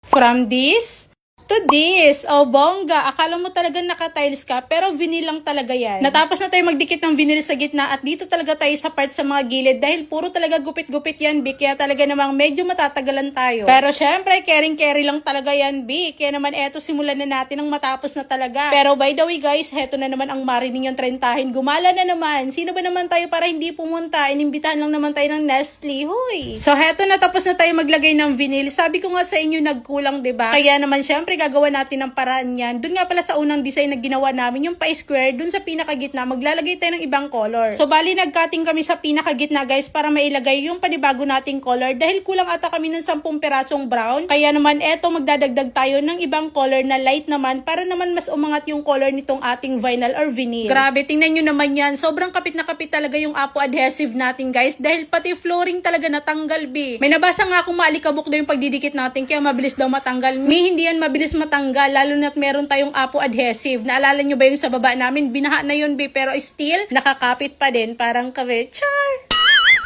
From this to this. Oh, bongga. Akala mo talaga naka-tiles ka, pero vinyl lang talaga yan. Natapos na tayo magdikit ng vinyl sa gitna at dito talaga tayo sa part sa mga gilid dahil puro talaga gupit-gupit yan, B. Kaya talaga namang medyo matatagalan tayo. Pero syempre, caring-carry lang talaga yan, B. Kaya naman eto, simulan na natin ang matapos na talaga. Pero by the way guys, heto na naman ang marining yung trentahin. Gumala na naman. Sino ba naman tayo para hindi pumunta? Inimbitahan lang naman tayo ng Nestle. Hoy! So heto, natapos na tayo maglagay ng vinyl. Sabi ko nga sa inyo, nagkulang, diba? Kaya naman syempre, gagawa natin ng paraan yan. Doon nga pala sa unang design na ginawa namin, yung pa-square, doon sa pinakagitna, maglalagay tayo ng ibang color. So, bali, nag-cutting kami sa pinakagitna, guys, para mailagay yung panibago nating color dahil kulang ata kami ng 10 perasong brown. Kaya naman, eto, magdadagdag tayo ng ibang color na light naman para naman mas umangat yung color nitong ating vinyl or vinyl. Grabe, tingnan nyo naman yan. Sobrang kapit na kapit talaga yung apo adhesive natin, guys, dahil pati flooring talaga natanggal, B. May nabasa nga akong maalikabok daw yung pagdidikit natin, kaya mabilis daw matanggal. Hindi yan mabilis matanggal, lalo na't meron tayong apo adhesive. Naalala nyo ba yung sa baba namin? Binaha na yun, B, pero still, nakakapit pa din. Parang kami, char!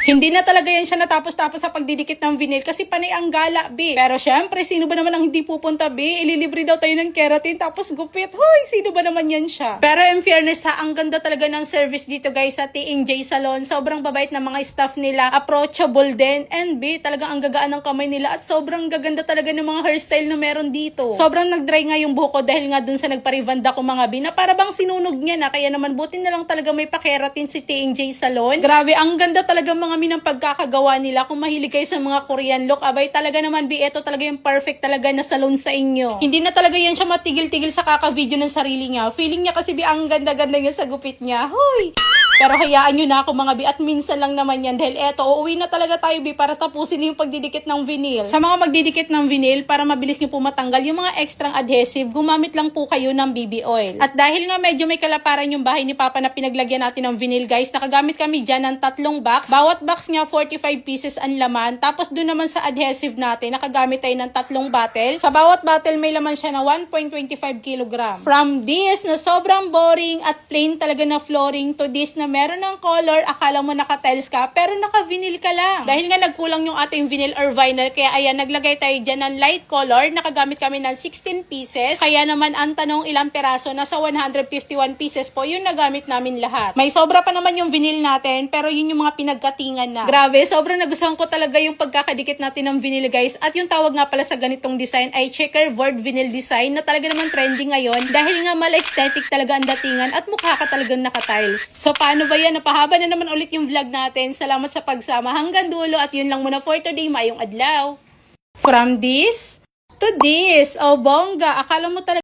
Hindi na talaga yan siya natapos-tapos sa pagdidikit ng vinyl kasi panay ang gala, B. Pero syempre, sino ba naman ang hindi pupunta, B? Ililibre daw tayo ng keratin tapos gupit. Hoy, sino ba naman yan siya? Pero in fairness ha, ang ganda talaga ng service dito guys sa T&J Salon. Sobrang babait na mga staff nila. Approachable din. And B, talagang ang gagaan ng kamay nila at sobrang gaganda talaga ng mga hairstyle na meron dito. Sobrang nag-dry nga yung buhok ko dahil nga dun sa nagparivanda ko mga B na para bang sinunog niya na. Kaya naman buti na lang talaga may pakeratin si T&J Salon. Grabe, ang ganda talaga mga ng pagkakagawa nila. Kung mahilig kayo sa mga Korean look, abay talaga naman, B, ito talaga yung perfect talaga na salon sa inyo. Hindi na talaga yan siya matigil-tigil sa kaka-video ng sarili niya. Feeling niya kasi, B, ang ganda-ganda niya sa gupit niya. Hoy! Pero hayaan nyo na ako mga B, at minsan lang naman yan dahil eto, uuwi na talaga tayo, B, para tapusin yung pagdidikit ng vinyl. Sa mga magdidikit ng vinyl, para mabilis nyo po matanggal yung mga extra adhesive, gumamit lang po kayo ng BB oil. At dahil nga medyo may kalaparan yung bahay ni Papa na pinaglagyan natin ng vinyl, guys, nakagamit kami dyan ng 3 box. Bawat box nga 45 pieces ang laman. Tapos doon naman sa adhesive natin, nakagamit tayo ng 3 bottle. Sa bawat bottle may laman siya na 1.25 kg. From this na sobrang boring at plain talaga na flooring to this na meron ng color, akala mo naka-tiles ka, pero naka-vinyl ka lang. Dahil nga nagkulang yung ating vinyl or vinyl, kaya ayan, naglagay tayo dyan ng light color. Nakagamit kami ng 16 pieces. Kaya naman, ang tanong ilang peraso, nasa 151 pieces po, yung nagamit namin lahat. May sobra pa naman yung vinyl natin, pero yun yung mga pinagkatingan na. Grabe, sobrang nagustuhan ko talaga yung pagkakadikit natin ng vinyl, guys. At yung tawag nga pala sa ganitong design ay checkerboard vinyl design na talaga naman trending ngayon dahil nga mala-aesthetic talaga ang datingan at mukha ka talagang naka-tiles. So, paano ba yan? Napahaba na naman ulit yung vlog natin. Salamat sa pagsama hanggang dulo at yun lang muna for today. Mayong adlaw. From this to this. Oh, bongga. Akala mo talaga